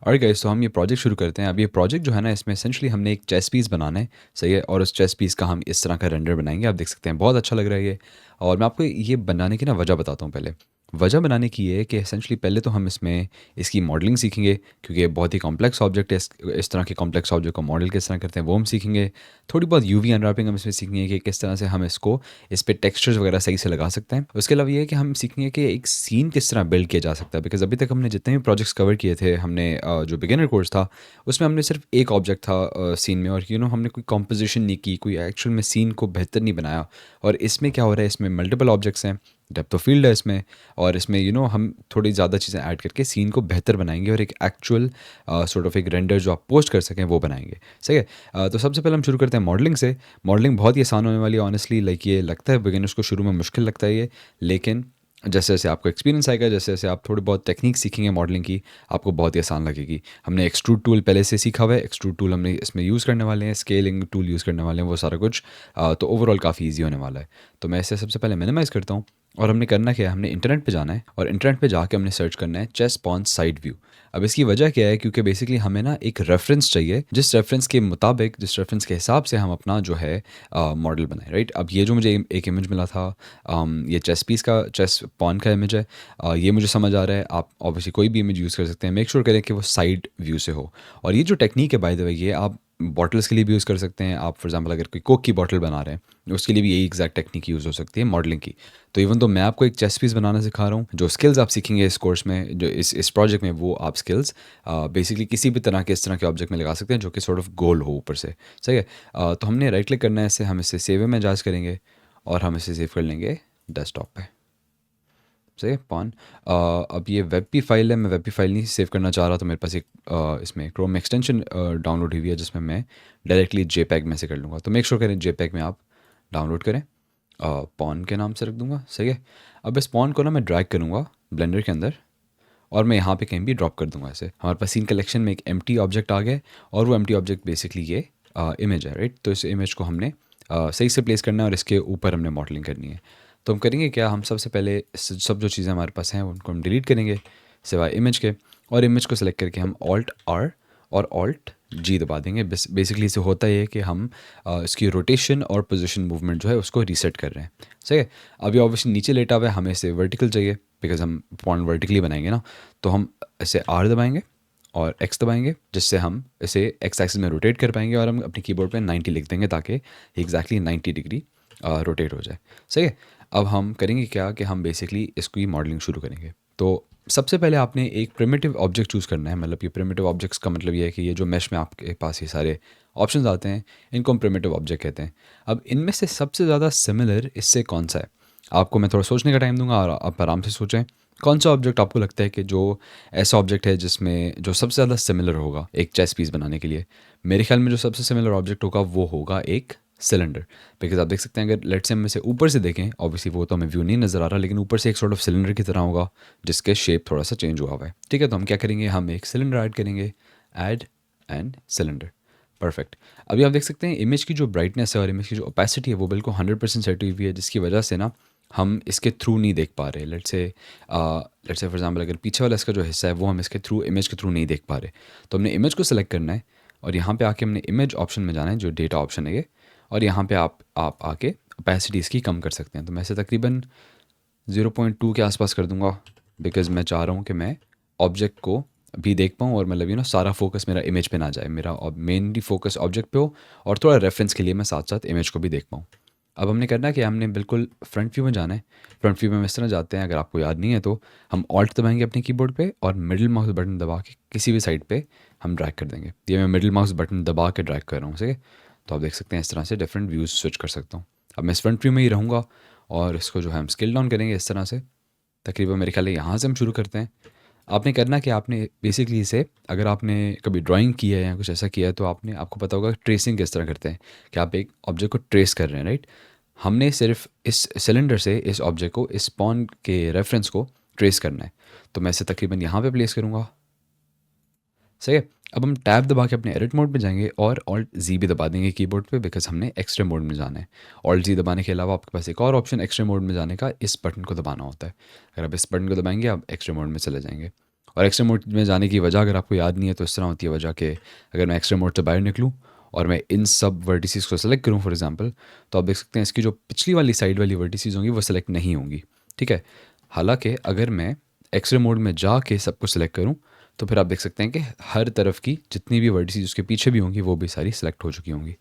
और गाइस, तो हम ये प्रोजेक्ट शुरू करते हैं। अब ये प्रोजेक्ट जो है ना, इसमें एसेंशली हमने एक चेस पीस बनाना है, सही है। और उस चेस पीस का हम इस तरह का रेंडर बनाएंगे। आप देख सकते हैं बहुत अच्छा लग रहा है ये। और मैं आपको ये बनाने की ना वजह बताता हूँ पहले। वजह बनाने की ये है कि एसेंशली पहले तो हम इसमें इसकी मॉडलिंग सीखेंगे, क्योंकि ये बहुत ही कॉम्प्लेक्स ऑब्जेक्ट है। इस तरह के कॉम्प्लेक्स ऑब्जेक्ट को मॉडल किस तरह करते हैं वो हम सीखेंगे। थोड़ी बहुत यूवी अनरैपिंग हम इसमें सीखेंगे कि किस तरह से हम इसको इस पे टेक्सचर्स वगैरह सही से लगा सकते हैं। उसके अलावा ये है कि हम सीखेंगे कि एक सीन किस तरह बिल्ड किया जा सकता है। बिकॉज अभी तक हमने जितने भी प्रोजेक्ट्स कवर किए थे, हमने जो बिगिनर कोर्स था उसमें हमने सिर्फ एक ऑब्जेक्ट था सीन में, और हमने कोई कॉम्पोजिशन नहीं की, कोई एक्चुअल में सीन को बेहतर नहीं बनाया। और इसमें क्या हो रहा है, इसमें मल्टीपल ऑब्जेक्ट्स हैं, डेप्थ ऑफ फील्ड है इसमें। और इसमें हम थोड़ी ज़्यादा चीज़ें ऐड करके सीन को बेहतर बनाएंगे और एक एक्चुअल सॉर्ट ऑफ एक रेंडर जो आप पोस्ट कर सकें वो बनाएंगे, सही है। तो सबसे पहले हम शुरू करते हैं मॉडलिंग से। मॉडलिंग बहुत ही आसान होने वाली है ऑनेस्टली। लाइक ये लगता है बिगिनर्स को शुरू में मुश्किल लगता है ये, लेकिन जैसे जैसे आपको एक्सपीरियंस आएगा, जैसे जैसे आप थोड़ी बहुत टेक्निक सीखेंगे मॉडलिंग की, आपको बहुत ही आसान लगेगी। हमने एक्सट्रूड टूल पहले से सीखा हुआ है, एक्सट्रूड टूल हमने इसमें यूज़ करने वाले हैं, स्केलिंग टूल यूज़ करने वाले हैं, वो सारा कुछ। तो ओवरऑल काफ़ी ईजी होने वाला है। तो मैं इसे सबसे पहले मिनिमाइज़ करता हूँ। और हमने करना क्या है, हमने इंटरनेट पे जाना है और इंटरनेट पे जाके हमने सर्च करना है चेस पॉन साइड व्यू। अब इसकी वजह क्या है, क्योंकि बेसिकली हमें ना एक रेफरेंस चाहिए, जिस रेफरेंस के मुताबिक, जिस रेफरेंस के हिसाब से हम अपना जो है मॉडल बनाए, राइट। अब ये जो मुझे एक इमेज मिला था, ये चेस पीस का, चेस पॉन का इमेज है। ये मुझे समझ आ रहा है। आप ऑब्वियसली कोई भी इमेज यूज़ कर सकते हैं, मेक श्योर करें कि वो साइड व्यू से हो। और ये जो टेक्निक है बाय द वे, ये आप बॉटल्स के लिए भी यूज़ कर सकते हैं। आप फॉर एग्जांपल अगर कोई कोक की बॉटल बना रहे हैं, उसके लिए भी यही एग्जैक्ट टेक्निक यूज़ हो सकती है मॉडलिंग की। तो इवन तो मैं आपको एक चेस पीस बनाना सिखा रहा हूँ, जो स्किल्स आप सीखेंगे इस कोर्स में, जो इस प्रोजेक्ट में, वो आप स्किल्स बेसिकली किसी भी तरह के इस तरह के ऑब्जेक्ट में लगा सकते हैं जो कि सॉर्ट ऑफ गोल हो ऊपर से, सही है। तो हमने राइट क्लिक करना है इसे, हम इसे सेव में जांच करेंगे और हम इसे सेव कर लेंगे डेस्कटॉप पे, सही है। पॉन अब ये वेब पी फाइल है, मैं वेब पी फाइल नहीं सेव करना चाह रहा, तो मेरे पास एक इसमें क्रोम एक्सटेंशन डाउनलोड हुई है, जिसमें मैं डायरेक्टली जेपैग में से कर लूँगा। तो मेक श्योर करें जेपैग में आप डाउनलोड करें। पॉन के नाम से रख दूंगा, सही है। अब इस पॉन को ना मैं ड्रैग करूँगा ब्लेंडर के अंदर, और मैं यहाँ पे कहीं भी ड्रॉप कर दूंगा इसे। हमारे पास सीन कलेक्शन में एक एम्प्टी ऑब्जेक्ट आ गया, और वो एम्प्टी ऑब्जेक्ट बेसिकली ये इमेज है, राइट। तो इस इमेज को हमने सही से प्लेस करना है और इसके ऊपर हमने मॉडलिंग करनी है। तो हम करेंगे क्या, हम सबसे पहले सब जो चीज़ें हमारे पास हैं उनको हम डिलीट करेंगे सिवाय इमेज के। और इमेज को सेलेक्ट करके हम ऑल्ट आर और ऑल्ट जी दबा देंगे। बेसिकली इसे होता है कि हम इसकी रोटेशन और पोजीशन मूवमेंट जो है उसको रीसेट कर रहे हैं, सही है। अभी ऑब्वियसली नीचे लेटा हुआ है, हमें इसे वर्टिकल चाहिए, बिकॉज हम पॉइंट वर्टिकली बनाएंगे ना। तो हम इसे आर दबाएंगे और एक्स दबाएंगे, जिससे हम इसे एक्स एक्सिस में रोटेट कर पाएंगे। और हम अपने कीबोर्ड पे 90 लिख देंगे ताकि एग्जैक्टली 90 डिग्री रोटेट हो जाए, सही है। अब हम करेंगे क्या कि हम बेसिकली इसकी मॉडलिंग शुरू करेंगे। तो सबसे पहले आपने एक प्रिमिटिव ऑब्जेक्ट चूज़ करना है। मतलब ये प्रिमिटिव ऑब्जेक्ट्स का मतलब ये है कि ये जो मैश में आपके पास ये सारे ऑप्शंस आते हैं, इनको हम प्रिमिटिव ऑब्जेक्ट कहते हैं। अब इनमें से सबसे ज़्यादा सिमिलर इससे कौन सा है, आपको मैं थोड़ा सोचने का टाइम दूंगा और आप आराम से सोचें। कौन सा ऑब्जेक्ट आपको लगता है कि जो ऐसा ऑब्जेक्ट है जिसमें जो सबसे ज़्यादा सिमिलर होगा एक चेस पीस बनाने के लिए। मेरे ख्याल में जो सबसे सिमिलर ऑब्जेक्ट होगा वो होगा एक सिलेंडर। बिकॉज आप देख सकते हैं, अगर लेट्स से हम इसे ऊपर से देखें, ऑब्वियसली वो तो हमें व्यू नहीं नज़र आ रहा, लेकिन ऊपर से एक सॉर्ट ऑफ सिलेंडर की तरह होगा जिसके शेप थोड़ा सा चेंज हुआ हुआ है, ठीक है। तो हम क्या करेंगे, हम एक सिलेंडर ऐड करेंगे, ऐड एंड सिलेंडर, परफेक्ट। अभी आप देख सकते हैं इमेज की जो ब्राइटनेस है और इमेज की जो ओपेसिटी है वो बिल्कुल 100% सेट हुई हुई है, जिसकी वजह से ना हम इसके थ्रू नहीं देख पा रहे। लेट्स से फॉर एग्जांपल अगर पीछे वाला इसका जो हिस्सा है वो हम इसके थ्रू, इमेज के थ्रू नहीं देख पा रहे। तो हमने इमेज को सेलेक्ट करना है और यहाँ पे आके हमने इमेज ऑप्शन में जाना है, जो डेटा ऑप्शन है ये। और यहाँ पे आप आके ओपेसिटी इसकी कम कर सकते हैं। तो मैं इसे तकरीबन 0.2 के आसपास कर दूंगा, बिकॉज मैं चाह रहा हूँ कि मैं ऑब्जेक्ट को भी देख पाऊँ, और मतलब सारा फोकस मेरा इमेज पे ना जाए, मेरा मेनली फोकस ऑब्जेक्ट पे हो, और थोड़ा रेफरेंस के लिए मैं साथ साथ इमेज को भी देख पाऊँ। अब हमने करना है कि हमने बिल्कुल फ्रंट व्यू में जाना है। फ्रंट व्यू में हम इस तरह जाते हैं, अगर आपको याद नहीं है तो हम ऑल्ट दबाएंगे अपने कीबोर्ड पे और मिडिल माउस बटन दबा के किसी भी साइड पे हम ड्रैग कर देंगे। ये मैं मिडिल माउस बटन दबा के ड्रैग कर रहा हूँ, ठीक है। तो आप देख सकते हैं इस तरह से डिफरेंट व्यूज़ स्विच कर सकता हूँ। अब मैं इस फ्रंट व्यू में ही रहूँगा और इसको जो है हम स्केल डाउन करेंगे इस तरह से। तकरीबन मेरे ख्याल है यहाँ से हम शुरू करते हैं। आपने करना कि आपने बेसिकली इसे, अगर आपने कभी ड्राइंग की है या कुछ ऐसा किया है तो आपको पता होगा ट्रेसिंग किस तरह करते हैं, कि आप एक ऑब्जेक्ट को ट्रेस कर रहे हैं, राइट। हमने सिर्फ इस सिलेंडर से इस ऑब्जेक्ट को, इस पॉन के रेफरेंस को ट्रेस करना है। तो मैं इसे तकरीबन यहाँ पे प्लेस करूँगा, सही है। अब हम टैब दबा के अपने एडिट मोड में जाएंगे और ऑल्ट जी भी दबा देंगे कीबोर्ड पे, बिकॉज हमने एक्सट्रे मोड में जाना है। ऑल्ट जी दबाने के अलावा आपके पास एक और ऑप्शन एक्सट्रे मोड में जाने का, इस बटन को दबाना होता है। अगर आप इस बटन को दबाएंगे आप एक्सट्रे मोड में चले जाएंगे। और एक्सट्रीम मोड में जाने की वजह अगर आपको याद नहीं है तो इस तरह होती है वजह कि अगर मैं एक्सट्रीम मोड से बाहर निकलूँ और मैं इन सब वर्टिसेस को सेलेक्ट करूँ फॉर एग्जांपल, तो आप देख सकते हैं इसकी जो पिछली वाली साइड वाली वर्टिसेस होंगी वो सेलेक्ट नहीं होंगी। ठीक है, हालांकि अगर मैं एक्सरे मोड में जाके सब कुछ सेलेक्ट करूँ तो फिर आप देख सकते हैं कि हर तरफ की जितनी भी वर्टिसेस उसके पीछे भी होंगी वो भी सारी सेलेक्ट हो चुकी होंगी।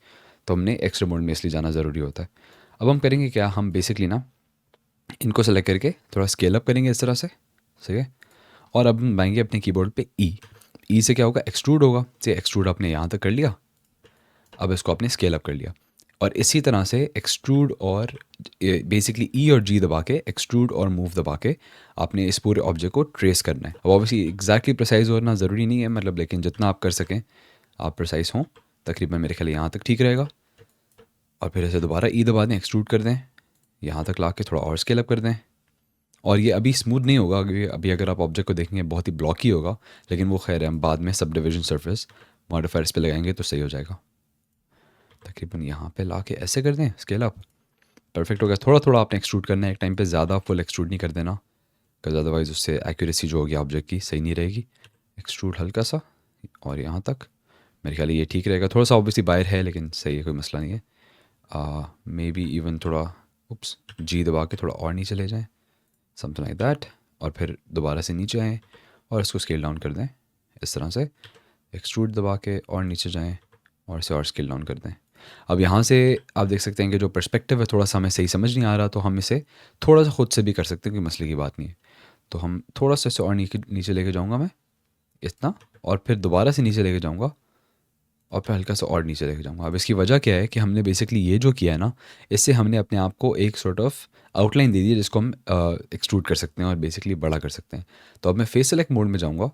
तो हमने एक्सरे मोड में इसलिए जाना ज़रूरी होता है। अब हम करेंगे क्या, हम बेसिकली ना इनको सेलेक्ट करके थोड़ा स्केल अप करेंगे इस तरह से, सही है। और अब हम आएंगे अपने कीबोर्ड पे ई से क्या होगा, एक्सट्रूड होगा। से एक्सट्रूड आपने यहाँ तक कर लिया, अब इसको आपने स्केल अप कर लिया। और इसी तरह से एक्सट्रूड और बेसिकली ई और जी दबा के एक्सट्रूड और मूव दबा के आपने इस पूरे ऑब्जेक्ट को ट्रेस करना है। अब ऑब्वियसली एग्जैक्टली प्रिसाइज होना ज़रूरी नहीं है, मतलब लेकिन जितना आप कर सकें आप प्रिसाइज हों, तकरीबन मेरे ख्याल यहाँ तक ठीक रहेगा। और फिर ऐसे दोबारा ई दबा दें, एक्सट्रूड कर दें, यहाँ तक ला के थोड़ा और स्केल अप कर दें। और ये अभी स्मूथ नहीं होगा, अभी अगर आप ऑब्जेक्ट को देखेंगे बहुत ही ब्लॉकी होगा, लेकिन वो खैर है, हम बाद में सब डिविजन सर्फेस मॉडिफायर्स पे लगाएंगे तो सही हो जाएगा। तकरीबन यहाँ पे ला के ऐसे कर दें, स्केल अप, परफेक्ट हो गया। थोड़ा थोड़ा आपने एक्सट्रूड करना है, एक टाइम पे ज़्यादा फुल एक्सट्रूड नहीं कर देना, बिकॉज अदरवाइज उससे एक्यूरेसी जो होगी ऑब्जेक्ट की सही नहीं रहेगी। एक्सट्रूड हल्का सा और यहाँ तक, मेरे ख्याल ये ठीक रहेगा। थोड़ा सा ऑब्वियसली बाहर है लेकिन सही है, कोई मसला नहीं है। मे बी इवन थोड़ा उप्स जी दबा के थोड़ा और नीचे ले जाएँ, समथिंग लाइक दैट। और फिर दोबारा से नीचे आएँ और इसको स्केल डाउन कर दें इस तरह से, एक्सट्रूड दबा के और नीचे जाएँ और इसे और स्केल डाउन कर दें। अब यहाँ से आप देख सकते हैं कि जो पर्सपेक्टिव है थोड़ा सा हमें सही समझ नहीं आ रहा, तो हम इसे थोड़ा सा खुद से भी कर सकते हैं, कोई मसले की बात नहीं है। तो हम थोड़ा सा इसे और नीचे लेके जाऊँगा मैं इतना, और फिर दोबारा से नीचे लेके जाऊँगा और फिर हल्का सा और नीचे लेके जाऊँगा। अब इसकी वजह क्या है कि हमने बेसिकली ये जो किया है ना, इससे हमने अपने आप को एक सॉर्ट ऑफ आउटलाइन दे दी है जिसको हम एक्सट्रूड कर सकते हैं और बेसिकली बड़ा कर सकते हैं। तो अब मैं फेस सेलेक्ट मोड में जाऊँगा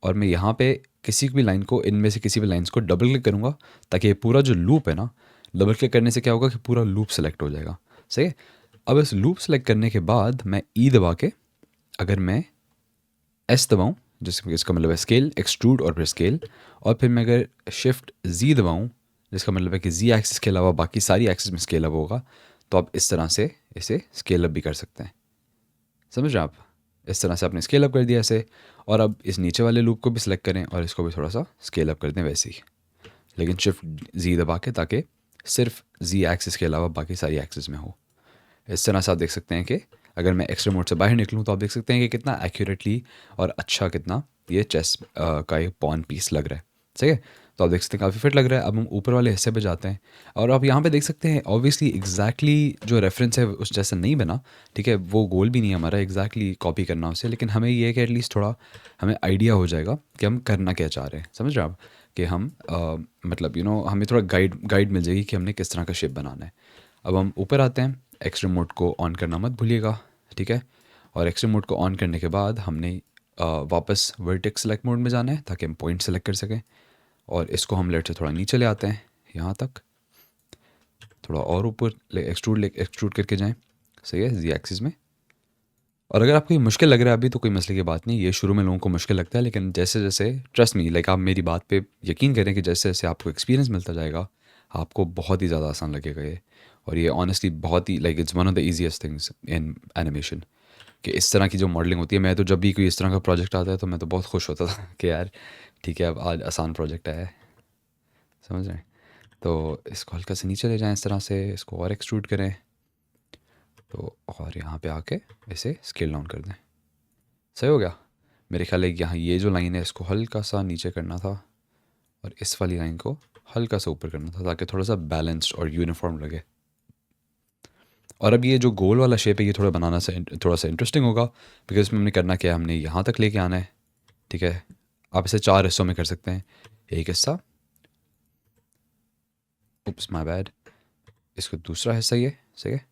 और मैं यहाँ पे किसी भी लाइन को, इनमें से किसी भी लाइन्स को डबल क्लिक करूँगा, ताकि ये पूरा जो लूप है ना, डबल क्लिक करने से क्या होगा कि पूरा लूप सेलेक्ट हो जाएगा, सही है। अब इस लूप सेलेक्ट करने के बाद मैं ई दबा के अगर मैं एस दबाऊँ, जिसका मतलब है स्केल, एक्सट्रूड और फिर स्केल, और फिर मैं अगर शिफ्ट जी दबाऊँ, जिसका मतलब है कि जी एक्सिस के अलावा बाकी सारी एक्सिस में स्केल अप होगा, तो आप इस तरह से इसे स्केल अप भी कर सकते हैं, समझ रहे हैं आप। इस तरह से आपने स्केल अप कर दिया इसे। और अब इस नीचे वाले लूप को भी सिलेक्ट करें और इसको भी थोड़ा सा स्केल अप कर दें वैसे ही, लेकिन शिफ्ट जी दबा के, ताकि सिर्फ जी एक्सिस के अलावा बाकी सारी एक्सिस में हो। इस तरह से आप देख सकते हैं कि अगर मैं एक्स्ट्रा मोड से बाहर निकलूँ तो आप देख सकते हैं कि कितना एक्यूरेटली और अच्छा कितना ये चेस का एक पॉन पीस लग रहा है, सही है। तो आप देख सकते हैं काफ़ी फिट लग रहा है। अब हम ऊपर वाले हिस्से पे जाते हैं और आप यहाँ पे देख सकते हैं ऑब्वियसली एग्जैक्टली जो रेफरेंस है उस जैसा नहीं बना, ठीक है। वो गोल भी नहीं है हमारा एग्जैक्टली कॉपी करना उसे, लेकिन हमें ये है कि एटलीस्ट थोड़ा हमें आइडिया हो जाएगा कि हम करना क्या चाह रहे हैं, समझ रहे हैं आप। कि हम मतलब हमें थोड़ा गाइड मिल जाएगी कि हमने किस तरह का शेप बनाना है। अब हम ऊपर आते हैं, एक्सट्रीम मोड को ऑन करना मत भूलिएगा, ठीक है। और एक्सट्रीम मोड को ऑन करने के बाद हमने वापस वर्टेक्स सेलेक्ट मोड में जाना है ताकि हम पॉइंट सेलेक्ट कर सकें। और इसको हम लेट से थोड़ा नीचे ले आते हैं, यहाँ तक थोड़ा और ऊपर एक्सट्रूड करके जाएं, सही है, जी एक्सिस में। और अगर आपको ये मुश्किल लग रहा है अभी तो कोई मसले की बात नहीं, ये शुरू में लोगों को मुश्किल लगता है, लेकिन जैसे जैसे ट्रस्ट मी, लाइक आप मेरी बात पे यकीन करें कि जैसे जैसे आपको एक्सपीरियंस मिलता जाएगा आपको बहुत ही ज़्यादा आसान लगेगा ये। और ये ऑनेस्टली बहुत ही like it's one of the easiest things in animation, कि इस तरह की जो मॉडलिंग होती है। मैं तो जब भी कोई इस तरह का प्रोजेक्ट आता है तो मैं तो बहुत खुश होता था कि यार ठीक है अब आज आसान प्रोजेक्ट है, समझ रहे हैं। तो इसको हल्का से नीचे ले जाएं इस तरह से, इसको और एक्सट्रूड करें तो, और यहाँ पे आके इसे स्केल डाउन कर दें, सही हो गया। मेरे ख्याल है यहाँ ये जो लाइन है इसको हल्का सा नीचे करना था और इस वाली लाइन को हल्का सा ऊपर करना था ताकि थोड़ा सा बैलेंस्ड और यूनिफॉर्म लगे। और अब ये जो गोल वाला शेप है ये थोड़ा बनाना से थोड़ा सा इंटरेस्टिंग होगा, बिकॉज इसमें हमने करना क्या है, हमने यहाँ तक लेके आना है, ठीक है। आप इसे 4 हिस्सों में कर सकते हैं। एक हिस्सा, उप्स माय बैड, इसको दूसरा हिस्सा ये, सही है,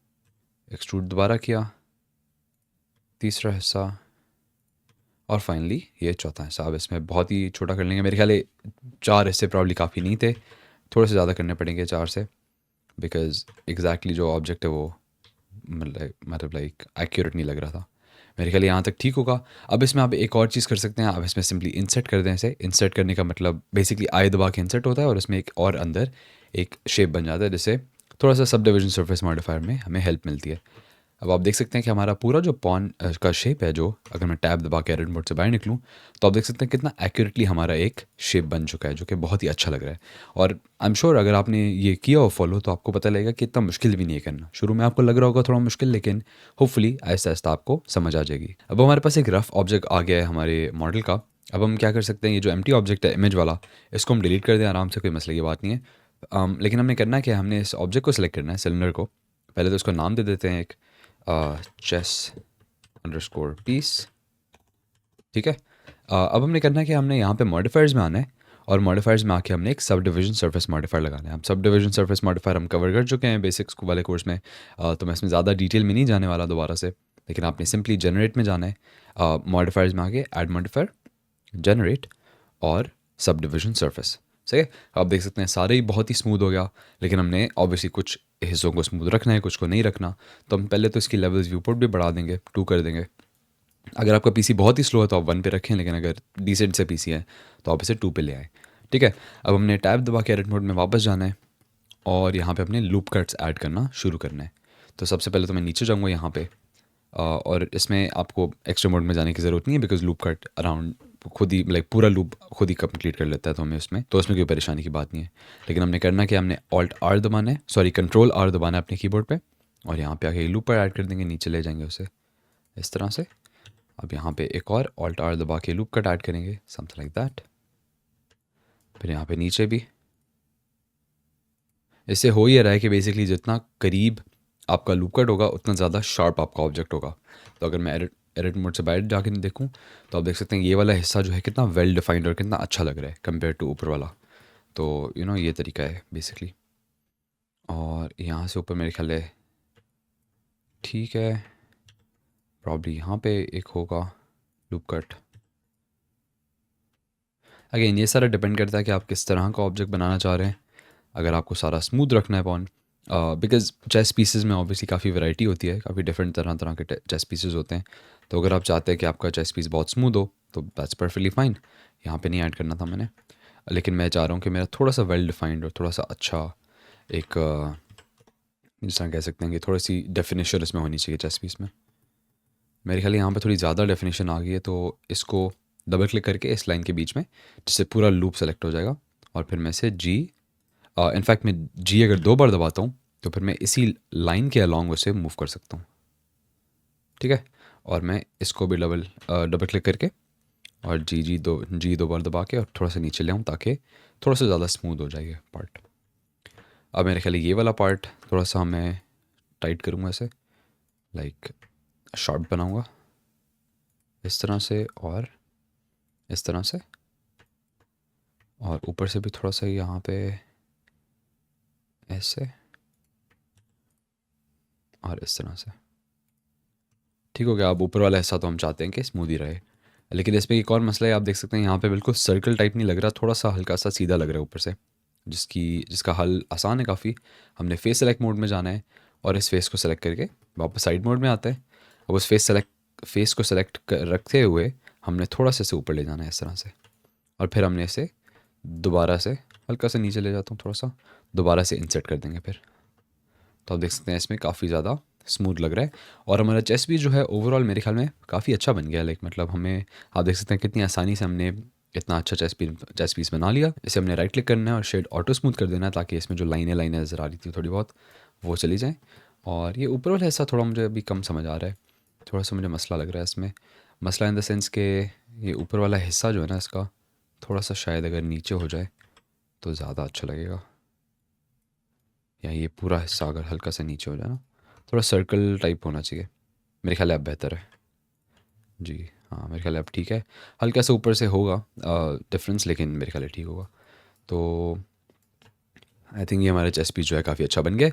एक्सट्रूड दोबारा किया, तीसरा हिस्सा, और फाइनली ये चौथा हिस्सा। अब इसमें बहुत ही छोटा कर लेंगे, मेरे ख्याल 4 हिस्से प्रॉब्ली काफ़ी नहीं थे, थोड़े से ज़्यादा करने पड़ेंगे 4 से, बिकॉज एग्जैक्टली जो ऑब्जेक्ट है वो मतलब लाइक एक्यूरेट नहीं लग रहा था। मेरे ख्याल यहाँ तक ठीक होगा। अब इसमें आप एक और चीज़ कर सकते हैं, आप इसमें सिंपली इंसर्ट कर दें इसे। इंसर्ट करने का मतलब बेसिकली आई दबा के इंसर्ट होता है और इसमें एक और अंदर एक शेप बन जाता है, जिससे थोड़ा सा सब डिविजन सरफेस मॉडिफायर में हमें हेल्प मिलती है। अब आप देख सकते हैं कि हमारा पूरा जो पॉन का शेप है, जो अगर मैं टैब दबा के एडिट मोड से बाहर निकलूँ, तो आप देख सकते हैं कितना एक्यूरेटली हमारा एक शेप बन चुका है, जो कि बहुत ही अच्छा लग रहा है। और आई एम श्योर अगर आपने ये किया हो फॉलो, तो आपको पता लगेगा कि इतना मुश्किल भी नहीं है करना। शुरू में आपको लग रहा होगा थोड़ा मुश्किल, लेकिन होपफुली आहिस्ता आहिस्ता आपको समझ आ जाएगी। अब हमारे पास एक रफ ऑब्जेक्ट आ गया है हमारे मॉडल का। अब हम क्या कर सकते हैं, ये जो एम्प्टी ऑब्जेक्ट है इमेज वाला, इसको हम डिलीट कर दें आराम से, कोई मसले की बात नहीं है। लेकिन हमने करना क्या है, हमने इस ऑब्जेक्ट को सिलेक्ट करना है, सिलेंडर को। पहले तो इसको नाम दे देते हैं एक चेस अंडरस्कोर पीस। ठीक है। अब हमने करना है कि हमने यहाँ पे मॉडिफायर्स में आना है, और मॉडिफायर्स में आके हमने एक सब डिवीजन सरफेस मॉडिफायर लगाना है। हम सब डिवीजन सरफेस मॉडिफायर हम कवर कर चुके हैं बेसिक्स वाले कोर्स में, तो मैं इसमें ज़्यादा डिटेल में नहीं जाने वाला दोबारा से। लेकिन आपने सिंपली जनरेट में जाना है, मॉडिफायर्स में आके ऐड मॉडिफायर, जनरेट और सब डिवीजन सरफेस। सही है। आप देख सकते हैं सारे ही बहुत ही स्मूथ हो गया, लेकिन हमने ऑब्वियसली कुछ हिस्सों को स्मूथ रखना है, कुछ को नहीं रखना। तो हम पहले तो इसकी लेवल्स व्यूपोर्ट भी बढ़ा देंगे, 2 कर देंगे। अगर आपका पीसी बहुत ही स्लो है तो आप 1 पे रखें, लेकिन अगर डिसेंट से पीसी है तो आप इसे 2 पे ले आएँ। ठीक है। अब हमने टैब दबा के एडिट मोड में वापस जाना है, और यहाँ पे अपने लूप कट्स ऐड करना शुरू करना है। तो सबसे पहले तो मैं नीचे जाऊँगा यहाँ पे, और इसमें आपको एक्स्ट्रा मोड में जाने की ज़रूरत नहीं है, बिकॉज लूप कट अराउंड खुद ही लाइक पूरा लूप खुद ही कंप्लीट कर लेता है, तो हमें उसमें कोई परेशानी की बात नहीं है। लेकिन हमने करना कि हमने ऑल्ट आर दबाना है, सॉरी कंट्रोल आर दबाना है अपने कीबोर्ड पे, और यहाँ पे आके लूप पर ऐड कर देंगे, नीचे ले जाएंगे उसे इस तरह से। अब यहाँ पे एक और ऑल्ट आर दबा के लूप कट ऐड करेंगे, समथिंग लाइक दैट। फिर यहाँ पे नीचे भी इससे हो ही रहा है कि बेसिकली जितना करीब आपका लूप कट होगा उतना ज़्यादा शार्प आपका ऑब्जेक्ट होगा। तो अगर मैं एडिट मोड से बाहर जाके देखूँ, तो आप देख सकते हैं ये वाला हिस्सा जो है कितना वेल डिफाइंड और कितना अच्छा लग रहा है कंपेयर टू ऊपर वाला। तो ये तरीका है बेसिकली। और यहाँ से ऊपर मेरे ख्याल है ठीक है, प्रॉब्ली यहाँ पे एक होगा लूप कट। अगेन ये सारा डिपेंड करता है कि आप किस तरह का ऑब्जेक्ट बनाना चाह रहे हैं। अगर आपको सारा स्मूथ रखना है पॉन, बिकॉज चेस पीसेस में ऑब्वियसली काफ़ी वैरायटी होती है, काफ़ी डिफरेंट तरह तरह के चेस पीसेस होते हैं। तो अगर आप चाहते हैं कि आपका चेस पीस बहुत स्मूथ हो, तो दैट्स परफेक्टली फाइन। यहाँ पे नहीं ऐड करना था मैंने, लेकिन मैं चाह रहा हूँ कि मेरा थोड़ा सा वेल डिफाइंड और थोड़ा सा अच्छा एक जिस तरह कह सकते हैं कि थोड़ी सी डेफिनेशन इसमें होनी चाहिए चेस पीस में। मेरे ख्याल यहाँ पे थोड़ी ज़्यादा डेफिनेशन आ गई है, तो इसको डबल क्लिक करके इस लाइन के बीच में, जिससे पूरा लूप सेलेक्ट हो जाएगा, और फिर मैं इसे जी, इनफैक्ट मैं जी अगर 2 बार दबाता हूँ तो फिर मैं इसी लाइन के अलॉन्ग उसे मूव कर सकता हूँ। ठीक है। और मैं इसको भी डबल क्लिक करके और जी दो बार दबा के और थोड़ा सा नीचे ले आऊँ, ताकि थोड़ा सा ज़्यादा स्मूथ हो जाएगा पार्ट। अब मेरे ख्याल ये वाला पार्ट थोड़ा सा मैं टाइट करूँगा, इसे लाइक शार्प बनाऊँगा इस तरह से, और इस तरह से, और ऊपर से भी थोड़ा सा यहाँ पे ऐसे, और इस तरह से। ठीक हो गया। अब ऊपर वाला हिस्सा तो हम चाहते हैं कि स्मूथ ही रहे, लेकिन इसमें एक और मसला है, आप देख सकते हैं यहाँ पे बिल्कुल सर्कल टाइप नहीं लग रहा, थोड़ा सा हल्का सा सीधा लग रहा है ऊपर से, जिसका हल आसान है काफ़ी। हमने फेस सेलेक्ट मोड में जाना है, और इस फेस को सेलेक्ट करके वापस साइड मोड में आता है। अब उस फेस को सेलेक्ट रखते हुए हमने थोड़ा सा इसे ऊपर ले जाना है इस तरह से, और फिर हमने इसे दोबारा से हल्का सा नीचे ले जाता हूँ, थोड़ा सा दोबारा से इंसर्ट कर देंगे फिर। तो आप देख सकते हैं इसमें काफ़ी ज़्यादा स्मूथ लग रहा है, और हमारा चेस भी जो है ओवरऑल मेरे ख्याल में काफ़ी अच्छा बन गया। लाइक मतलब हमें, आप देख सकते हैं कितनी आसानी से हमने इतना अच्छा चेस पीस बना लिया। इसे हमने राइट क्लिक करना है और शेड ऑटो स्मूथ कर देना है, ताकि इसमें जो लाइनें नज़र आ रही थी थोड़ी बहुत, वो चली जाएँ। और ये ऊपर वाला हिस्सा थोड़ा मुझे अभी कम समझ आ रहा है, थोड़ा सा मुझे मसला लग रहा है इसमें। मसला इन द सेंस के ये ऊपर वाला हिस्सा जो है ना इसका, थोड़ा सा शायद अगर नीचे हो जाए तो ज़्यादा अच्छा लगेगा, या ये पूरा हिस्सा अगर हल्का सा नीचे हो जाए ना, थोड़ा सर्कल टाइप होना चाहिए। मेरे ख्याल है अब बेहतर है जी। हाँ, मेरे ख्याल है अब ठीक है। हल्का सा ऊपर से होगा डिफरेंस, लेकिन मेरे ख्याल है ठीक होगा। तो आई थिंक ये हमारा चेस पीस जो है काफ़ी अच्छा बन गया।